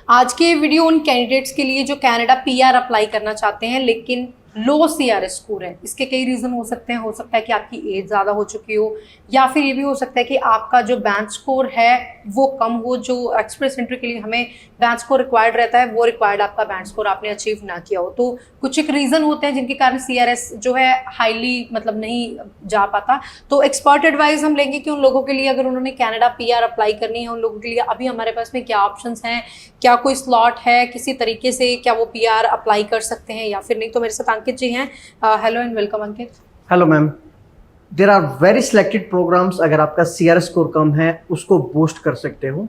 आज के वीडियो उन कैंडिडेट्स के लिए जो कनाडा पीआर अप्लाई करना चाहते हैं लेकिन लो सीआरएस स्कोर है। इसके कई रीज़न हो सकते हैं। हो सकता है कि आपकी एज ज़्यादा हो चुकी हो, या फिर ये भी हो सकता है कि आपका जो बैंक स्कोर है वो कम हो। जो एक्सप्रेस एंट्री के लिए हमें बैंक स्कोर रिक्वायर्ड रहता है वो रिक्वायर्ड आपका बैंक स्कोर आपने अचीव ना किया हो। तो कुछ एक रीज़न होते हैं जिनके कारण सीआरएस जो है हाईली मतलब नहीं जा पाता। तो एक्सपर्ट एडवाइस हम लेंगे कि उन लोगों के लिए अगर उन्होंने कनाडा पीआर अप्लाई करनी है उन लोगों के लिए अभी हमारे पास में क्या ऑप्शंस हैं, क्या कोई स्लॉट है, किसी तरीके से क्या वो पीआर अप्लाई कर सकते हैं या फिर नहीं। तो मेरे साथ अंकित जी हैं। Hello and welcome Ankit. Hello ma'am, there are very selected programmes. अगर आपका सीआरएस स्कोर कम है उसको बूस्ट कर सकते हो।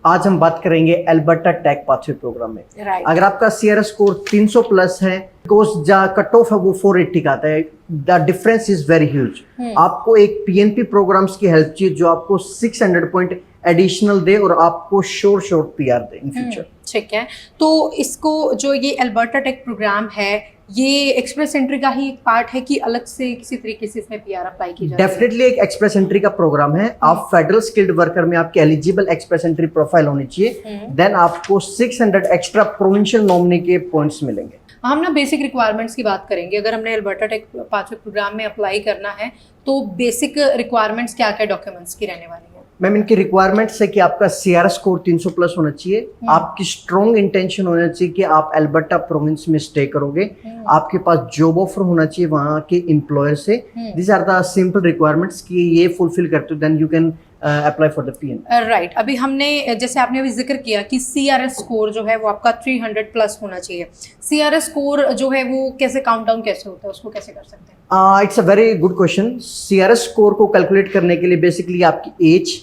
आज हम बात करेंगे एल्बर्टा टेक पाथवे प्रोग्राम में। अगर आपका सीआरएस स्कोर 300 प्लस है, बिकॉज जो कट ऑफ है वो 480 का आता है, the difference is very huge. आपको एक पीएनपी प्रोग्राम्स की हेल्प चाहिए जो आपको 600 पॉइंट एडिशनल दे और आपको शोर पीआर दे इन फ्यूचर। ठीक है, तो इसको जो ये एल्बर्टा टेक प्रोग्राम है ये एक्सप्रेस एंट्री का ही एक पार्ट है कि अलग से किसी तरीके से इसमें पीआर अप्लाई की जाती है? डेफिनेटली एक एक्सप्रेस एंट्री का प्रोग्राम है। आप फेडरल स्किल्ड वर्कर में आपकी एलिजिबल एक्सप्रेस एंट्री प्रोफाइल होनी चाहिए, देन आपको 600 एक्स्ट्रा प्रोविंशियल नॉमिनी के पॉइंट्स मिलेंगे। हम ना बेसिक रिक्वायरमेंट्स की बात करेंगे। अगर हमने एल्बर्टा टेक पाथवे प्रोग्राम में अप्लाई करना है तो बेसिक रिक्वायरमेंट्स क्या क्या डॉक्यूमेंट्स की रहने वाली है? मैम, इनकी रिक्वायरमेंट्स है कि आपका सीआरएस स्कोर 300 प्लस होना चाहिए, आपकी स्ट्रॉन्ग इंटेंशन होना चाहिए कि आप एल्बर्टा प्रोविंस में स्टे करोगे, आपके पास जॉब ऑफर होना चाहिए वहां के एम्प्लॉयर से। This are the simple requirements कि ये फुलफिल करते हो then you can apply for the PN. Right. अभी हमने जैसे आपने अभी जिक्र किया कि सीआरएस स्कोर जो है वो आपका 300 प्लस होना चाहिए। सीआरएस स्कोर जो है वो कैसे काउंट डाउन कैसे होता है, उसको कैसे कर सकते हैं? It's a very good question. CRS score को कैलकुलेट करने के लिए बेसिकली आपकी एज,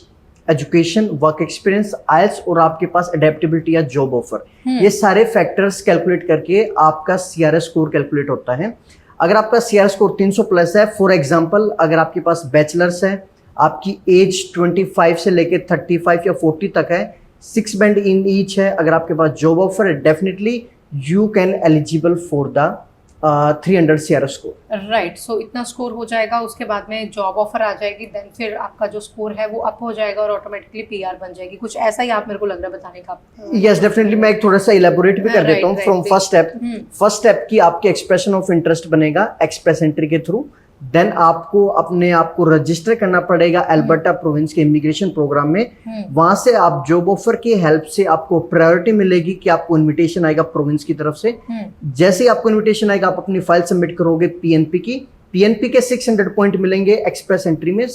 एजुकेशन, वर्क एक्सपीरियंस, आइल्स और आपके पास अडेप्टेबिलिटी या जॉब ऑफर, ये सारे फैक्टर्स कैलकुलेट करके आपका सीआरएस स्कोर कैलकुलेट होता है। अगर आपका सीआरएस स्कोर 300 प्लस है, फॉर एग्जांपल अगर आपके पास बैचलर्स है, आपकी एज 25 से लेके 35 या 40 तक है, 6 बैंड इन ईच है, अगर आपके पास जॉब ऑफर है, definitely you can eligible for the 300 CRS score. Right. So इतना स्कोर हो जाएगा, उसके बाद में जॉब ऑफर आ जाएगी, देन फिर आपका जो स्कोर है वो अप हो जाएगा और ऑटोमेटिकली पीआर बन जाएगी। कुछ ऐसा ही आप मेरे को लग रहा है बताने का। यस, डेफिनेटली मैं एक थोड़ा सा इलेबोरेट भी कर देता हूँ फ्रॉम फर्स्ट स्टेप की आपकी एक्सप्रेशन ऑफ इंटरेस्ट बनेगा एक्सप्रेस एंट्री के थ्रू। देन आपको अपने आप को रजिस्टर करना पड़ेगा एल्बर्टा प्रोविंस के इमिग्रेशन प्रोग्राम में। वहां से आप जॉब ऑफर की हेल्प से आपको प्रायोरिटी मिलेगी कि आपको इनविटेशन आएगा प्रोविंस की तरफ से। जैसे ही आपको इनविटेशन आएगा आप अपनी फाइल सबमिट करोगे पीएनपी की। पीएनपी के 600 पॉइंट मिलेंगे एक्सप्रेस एंट्री में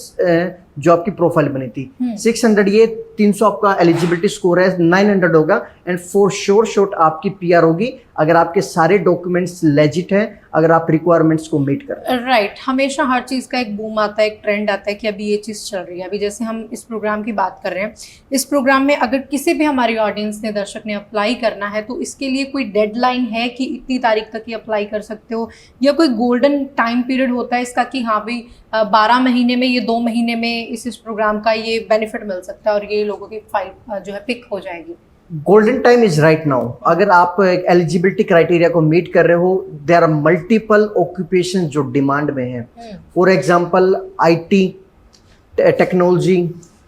जो आपकी प्रोफाइल बनी थी। 600 ये 300 आपका एलिजिबिलिटी स्कोर है, 900 होगा एंड फॉर श्योर आपकी पीआर होगी अगर आपके सारे डॉक्यूमेंट्स लेजिट हैं, अगर आप रिक्वायरमेंट्स को मीट कर। राइट। हमेशा हर चीज़ का एक बूम आता है, एक ट्रेंड आता है कि अभी ये चीज़ चल रही है। अभी जैसे हम इस प्रोग्राम की बात कर रहे हैं, इस प्रोग्राम में अगर किसी भी हमारी ऑडियंस ने, दर्शक ने अप्लाई करना है तो इसके लिए कोई डेडलाइन है कि इतनी तारीख तक ही अप्लाई कर सकते हो, या कोई गोल्डन टाइम पीरियड होता है इसका कि हाँ भाई 12 महीने में, ये 2 महीने में इस प्रोग्राम का ये बेनिफिट मिल सकता है और ये लोगों की फाइल जो है पिक हो जाएगी? Golden time is right now. अगर आप एलिजिबिलिटी क्राइटेरिया को मीट कर रहे हो, देयर आर मल्टीपल ऑक्यूपेशन जो डिमांड में है। For example IT, technology,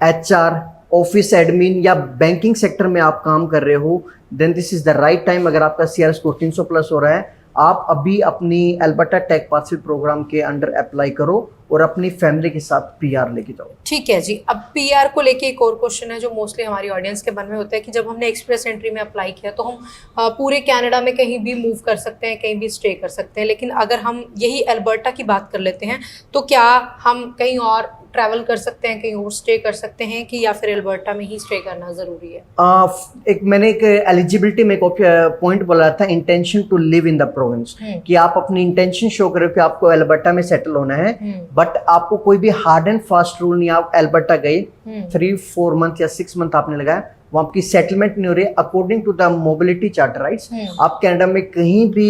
HR, office admin या बैंकिंग सेक्टर में आप काम कर रहे हो, then this is the right time. अगर आपका सीआरएस स्कोर 300 प्लस हो रहा है, आप अभी अपनी एल्बर्टा टेक पाथवे प्रोग्राम के अंडर अप्लाई करो और अपनी फैमिली के साथ पीआर लेके जाओ। ठीक है जी। अब पीआर को लेके एक और क्वेश्चन है जो मोस्टली हमारी ऑडियंस के मन में होता है कि जब हमने एक्सप्रेस एंट्री में अप्लाई किया तो हम पूरे कनाडा में कहीं भी मूव कर सकते हैं, कहीं भी स्टे कर सकते हैं, लेकिन अगर हम यही एल्बर्टा की बात कर लेते हैं तो क्या हम कहीं और ट्रैवल कर सकते हैं, कहीं और स्टे कर सकते हैं, कि या फिर एल्बर्टा में ही स्टे करना जरूरी है? मैंने एक एलिजिबिलिटी में पॉइंट बोला था, intention to live in the province, कि आप अपनी इंटेंशन शो करो कि आपको एल्बर्टा में सेटल होना है, बट आपको कोई भी हार्ड एंड फास्ट रूल नहीं। आप एल्बर्टा गए 3-4 मंथ या 6 मंथ आपने लगाया, वहां आपकी सेटलमेंट नहीं हो रही, according to the mobility charter rights आप कनाडा में कहीं भी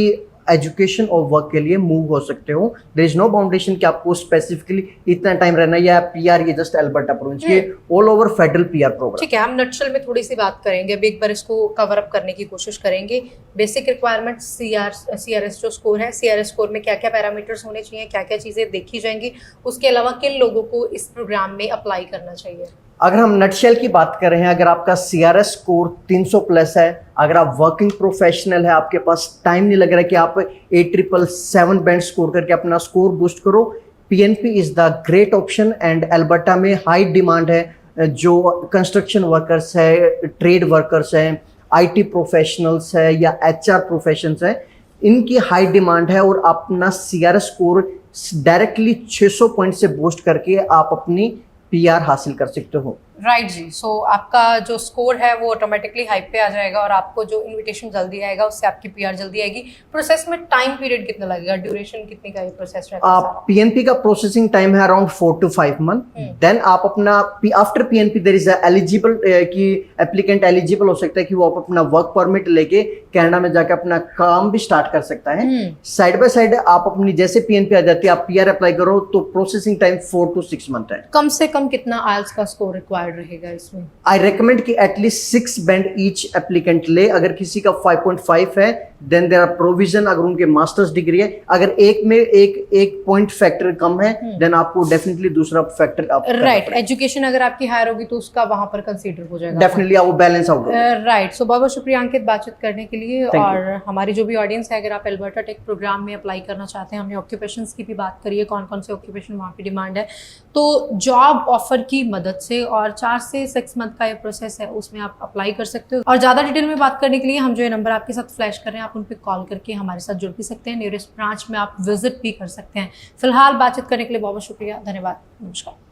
एजुकेशन और वर्क के लिए मूव हो सकते हो। देयर इज नो बाउंडेशन कि आपको स्पेसिफिकली इतना टाइम रहना या पीआर, ये जस्ट एल्बर्टा प्रोविंस के all over federal PR programme. ठीक है, हम नटशल में थोड़ी सी बात करेंगे, अभी एक बार इसको कवर अप करने की कोशिश करेंगे। बेसिक रिक्वायरमेंट, सीआरएस जो स्कोर है, सीआरएस स्कोर में क्या क्या पैरामीटर्स होने चाहिए, क्या क्या चीज़ें देखी जाएंगी, उसके अलावा किन लोगों को इस प्रोग्राम में अप्लाई करना चाहिए? अगर हम नटशेल की बात कर रहे हैं, अगर आपका CRS स्कोर 300 प्लस है, अगर आप वर्किंग प्रोफेशनल है, आपके पास टाइम नहीं लग रहा है कि आप 8,777 बैंड स्कोर करके अपना स्कोर बूस्ट करो, PNP is the great option. And Alberta में हाई डिमांड है, जो कंस्ट्रक्शन वर्कर्स है, ट्रेड वर्कर्स हैं, IT प्रोफेशनल्स है या HR प्रोफेशंस है, इनकी हाई डिमांड है। और अपना CRS स्कोर डायरेक्टली 600 पॉइंट से बूस्ट करके आप अपनी PR हासिल कर सकते हो। राइट जी। सो आपका जो स्कोर है वो ऑटोमेटिकली हाइप पे आ जाएगा और आपको जो इनविटेशन जल्दी आएगा उससे आपकी PR जल्दी आएगी। प्रोसेस में टाइम पीरियड कितना लगेगा, ड्यूरेशन कितनी का ये प्रोसेस रहता है? PNP का प्रोसेसिंग टाइम है अराउंड 4 to 5 मंथ। देन आप अपना after PNP there is eligible कि एप्लीकेंट एलिजिबल हो सकता है कि वो अपना वर्क परमिट लेके कनाडा में जाकर अपना काम भी स्टार्ट कर सकता है। साइड बाय साइड आप अपनी जैसे PNP आ जाती है, आप PR अप्लाई करो तो प्रोसेसिंग टाइम 4 to 6 मंथ है। कम से कम कितना IELTS का स्कोर रिक्वायर्ड रहेगा इसमें? आई रेकमेंड कि एटलीस्ट 6 बैंड ईच एप्लीकेंट ले। अगर किसी का 5.5 है देन देयर आर प्रोविजन, अगर उनके मास्टर्स डिग्री है। अगर एक में एक पॉइंट फैक्टर कम है देन आपको डेफिनेटली दूसरा फैक्टर आप राइट। एजुकेशन अगर आपकी हायर होगी तो उसका वहां पर कंसीडर हो जाएगा, डेफिनेटली आप वो बैलेंस आउट होगा। राइट। सो बहुत बहुत शुक्रिया अंकित बातचीत करने के लिए। और हमारी जो भी ऑडियंस है, अगर आप एल्बर्टा टेक प्रोग्राम में अप्लाई करना चाहते हैं, हमने ऑक्यूपेशंस की भी बात करी है, कौन कौन से ऑक्यूपेशन वहाँ पे डिमांड है, तो जॉब ऑफर की मदद से और 4 से 6 मंथ का ये प्रोसेस है उसमें आप अप्लाई कर सकते हो। और ज़्यादा डिटेल में बात करने के लिए हम जो ये नंबर आपके साथ फ्लैश कर रहे हैं, आप उन पर कॉल करके हमारे साथ जुड़ भी सकते हैं। नियरेस्ट ब्रांच में आप विजिट भी कर सकते हैं। फिलहाल बातचीत करने के लिए बहुत बहुत शुक्रिया, धन्यवाद, नमस्कार।